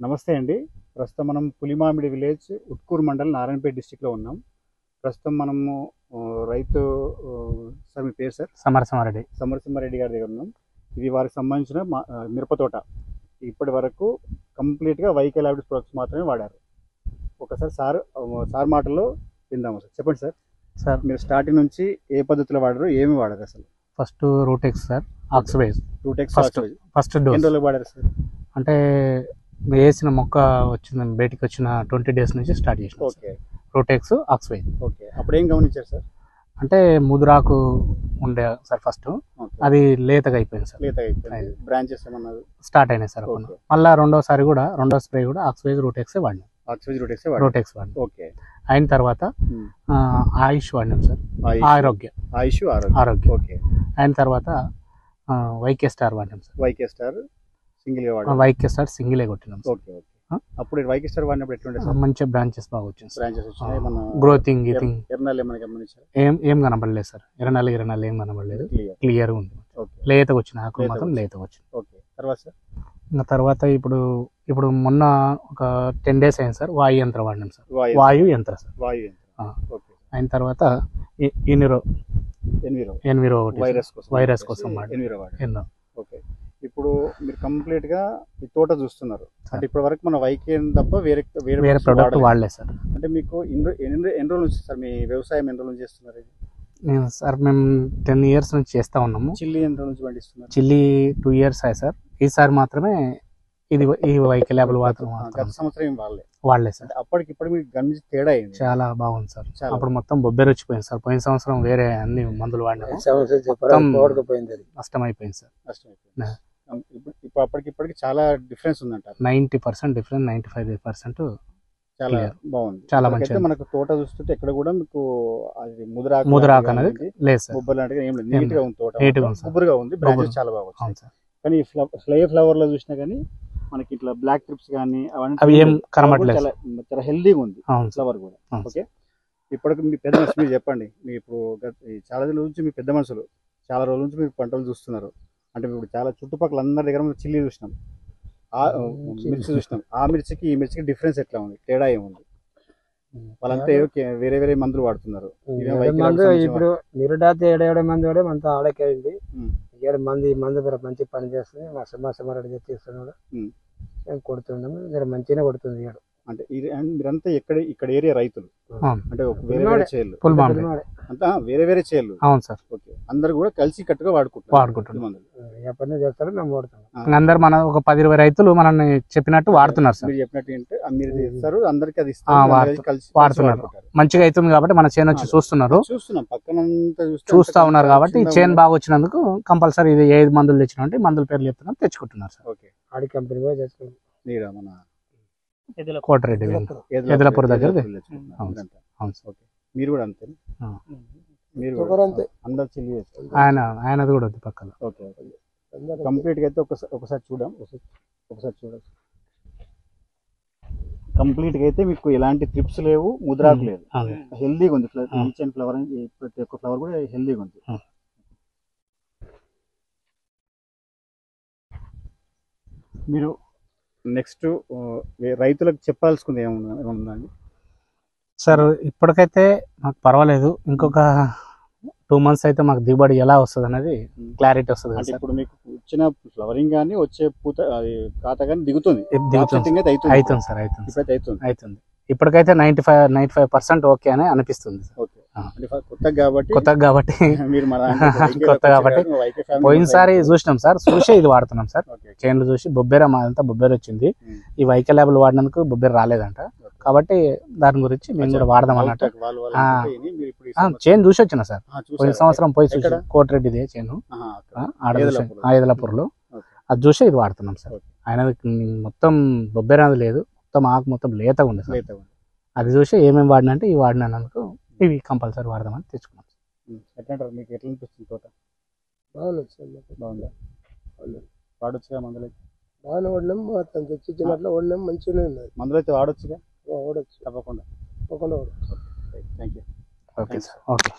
నమస్తే అండి. ప్రస్తుతం మనం పులిమామిడి విలేజ్, ఉట్కూరు మండలం, నారాయణపేట డిస్ట్రిక్ట్లో ఉన్నాం. ప్రస్తుతం మనము రైతు సార్ మీ పేరు సార్? సమరసింహారెడ్డి గారి దగ్గర ఉన్నాం. ఇది వారికి సంబంధించిన మిరప తోట. ఇప్పటి వరకు కంప్లీట్గా వైకే ల్యాబ్స్ ప్రొడక్ట్స్ మాత్రమే వాడారు. ఒకసారి సార్ మాటల్లో విందాము సార్. చెప్పండి సార్. సార్ మీరు స్టార్టింగ్ నుంచి ఏ పద్ధతిలో వాడారు, ఏమి వాడారు అసలు? ఫస్ట్ రూటెక్స్ సార్, ఆక్సివైజ్. రూటెక్స్ ఫస్ట్ డోస్. ఎన్ని రోజులు వాడారు సార్? అంటే వేసిన మొక్క వచ్చిన బయటికి వచ్చిన 20 days నుంచి స్టార్ట్ చేసిన. ఓకే. రూటెక్స్, ఆక్సివైజ్. ఓకే. అప్పుడు ఏం గమనించారు సార్? అంటే ముదురాకు ఉండే సార్ ఫస్ట్, అది లేతగా అయిపోయింది సార్. లేతగా అయిపోయింది. బ్రాంచెస్ ఏమన్నా స్టార్ట్ అయినాయి సార్. మళ్ళీ రెండో స్ప్రే కూడా ఆక్సివైజ్ రూటెక్స్ వాడినాం. రూటెక్స్ వాడినాం. ఓకే. అయిన తర్వాత ఆయుష్ వాడినాం సార్. ఆరోగ్య. ఓకే. అయిన తర్వాత వైకే స్టార్ వాడినాం సార్. వైకే స్టార్ సింగిలే కొట్టినాం. ఓకే. అప్పుడు వైకే స్టార్ వాడినప్పుడు ఎట్లుండే సార్? మంచి బ్రాంచెస్ బాగా వచ్చింది. బ్రాంచెస్ వచ్చినాయి. మన గ్రోతింగ్ ఎర్రనాలు ఏమైనా గమనించారు? ఏం కనబడలేదు సార్. ఎర్రనాలు ఏం కనబడలేదు. క్లియర్గా ఉంది. లేతగా వచ్చిన ఆకులు మాత్రం లేతగా వచ్చింది. ఓకే. తర్వాత సార్ ఇంకా తర్వాత ఇప్పుడు మొన్న ఒక 10 days అయింది సార్. వాయు యంత్రం వాడినాం సార్. వాయు యంత్రం సార్. అయిన తర్వాత ఎన్విరో వైరస్ కోసం వాడినాం. ఓకే. ఇప్పుడు మీరు కంప్లీట్ గా ఈ తోట చూస్తున్నారు అంటే ఇప్పటి వరకు మన వైకే తప్ప వేరే ప్రొడక్ట్ వాడలేదు సార్. అంటే మీకు ఎన్ని రోజుల నుంచి సార్ మీ వ్యవసాయం ఎన్ని రోజుల నుంచి చేస్తున్నారు? సార్ మేము 10 years నుంచి చేస్తా ఉన్నాము. చిల్లీ ఎన్ని రోజుల నుంచి పండిస్తున్నారు? చిల్లీ 2 years అయ్యి సార్. ఈసారి మాత్రమే ఈ వైకే ల్యాబ్ గత సంవత్సరం ఏం వాడలేదు సార్. అప్పటికి ఇప్పటికి మీకు గమనించి తేడా అయింది. చాలా బాగుంది సార్. అప్పుడు మొత్తం బొబ్బెర వచ్చిపోయింది సార్. పోయిన సంవత్సరం వేరే అన్ని మందులు వాడినాము, నష్టమైపోయింది సార్. ఇప్పుడు అప్పటికి చాలా డిఫరెన్స్ ఉందంట. 90% డిఫరెన్స్, 95% చాలా బాగుంది. చాలా మంచిగా మనకు తోట చూస్తుంటే ఎక్కడ కూడా మీకు అది ముదురాకు అనేది లేదు సార్. బొబ్బర్ లాంటిగా ఏం లేదు. నీట్ గా ఉంది తోట, గుబురుగా ఉంది. బ్రాంచెస్ చాలా బాగుంది. కానీ ఫ్లవర్ లో చూసినా కానీ మనకి ఇట్లా బ్లాక్ ట్రిప్స్ కానీ అవి ఏం కనబడలేదు. చాలా హెల్దీగా ఉంది ఫ్లవర్ కూడా. ఓకే. ఇప్పటికి మీ పెద్ద మనుషులు మీరు చెప్పండి. మీ ఇప్పుడు చాలా రోజుల నుంచి మీ పెద్ద మనుషులు చాలా రోజుల నుంచి మీరు పంటలు చూస్తున్నారు అంటే ఇప్పుడు చాలా చుట్టుపక్కల అందరి దగ్గర మనం చిల్లీ చూసినాం, మిర్చి చూసినాం. ఆ మిర్చికి ఈ మిర్చికి డిఫరెన్స్ ఎట్లా ఉంది? తేడా ఏముంది? వాళ్ళంతా వేరే వేరే మందులు వాడుతున్నారు. ఇప్పుడు నిరుడాతి 7 మంది వాడే మనతో ఆడకేయండి. 7 మంది మంచి పని చేస్తుంది. మా సమరడి చేస్తున్నాడు, కొడుతున్నాము. మంచిగానే కొడుతుంది. అంటే మీరంతా ఇక్కడ ఏరియా రైతులు అంటే వేరే వేరే చేయాలి అంతా వేరే వేరే చేయాలి. అవును సార్. ఓకే. అందరు కూడా కలిసి కట్టుగా వాడుకుంటున్నారు. అందరు మన ఒక 10-20 రైతులు మనల్ని చెప్పినట్టు వాడుతున్నారు సార్. మీరు చెప్పినట్టు ఏంటంటే మీరు ఇస్తారు, అందరికి అది వాడుతున్నారు. మంచిగా అవుతుంది కాబట్టి మన చేను వచ్చి చూస్తున్నాం పక్కనంతా చూస్తా ఉన్నారు కాబట్టి చేను బాగా వచ్చినందుకు కంపల్సరీ ఇది 5 మందులు తెచ్చినట్టు మందుల పేర్లు చెప్తున్నారు, తెచ్చుకుంటున్నారు సార్. ఓకే. ఆడి కంపెనీ మన కోటరెడ్డి ఎదలపూర్ దగ్గర. మీరు కూడా అంతే? మీరు అందరు చిల్లీ ఆయనది కూడా వద్దు పక్కన. ఓకే. కంప్లీట్ గా అయితే ఒకసారి చూడండి. కంప్లీట్ గా అయితే మీకు ఎలాంటి ట్రిప్స్ లేవు, ముద్రాకు లేదు, హెల్దీగా ఉంది. ఫ్లవర్ ప్రతి ఒక్క ఫ్లవర్ కూడా హెల్దీగా ఉంది. మీరు నెక్స్ట్ రైతులకు చెప్పాల్సుకుంది ఏముందండి సార్? ఇప్పటికైతే మాకు పర్వాలేదు. ఇంకొక 2 months అయితే మాకు దిగుబడి ఎలా వస్తుంది అనేది క్లారిటీ వస్తుంది. ఇప్పుడు మీకు వచ్చిన ఫ్లవరింగ్ కానీ వచ్చే పూత కాత కానీ దిగుతుంది సార్. అవుతుంది. ఇప్పటికైతే 95% ఓకే అని అనిపిస్తుంది. కొత్తగా కాబట్టి పోయినసారి చూసినాం సార్. చూసి ఇది వాడుతున్నాం సార్. చేనులు చూసి బొబ్బెర మాదంతా బొబ్బెర వచ్చింది. ఈ వైకే ల్యాబ్లు వాడినందుకు బొబ్బెర రాలేదంట. కాబట్టి దాని గురించి మేము కూడా వాడదాం అన్నట్టు చేను చూసి వచ్చిన సార్. పోయిన సంవత్సరం పోయి చూసి కోటిరెడ్డిదే చేను ఆయుధలపూర్లో, అది చూసి ఇది వాడుతున్నాం సార్. ఆయన మొత్తం బొబ్బెర అనేది లేదు, మొత్తం ఆకు మొత్తం లేతగా ఉంది సార్. అది చూసి ఏమేమి వాడినా అంటే ఇవి వాడినందుకు ఇవి కంపల్సరీ వాడదామని తెచ్చుకున్నాం. ఎట్లంటారు? మీకు ఎట్లా అనిపిస్తుంది తోట? బాగుందా? వాడొచ్చుగా మందులు? బాగానే వాడినాం. మొత్తం తెచ్చినట్లు వాడినాం. మంచిగానే ఉంది. మందులు అయితే వాడొచ్చుగా? వాడొచ్చు, తప్పకుండా. వాడచ్చు. Thank you. Okay sir. Okay.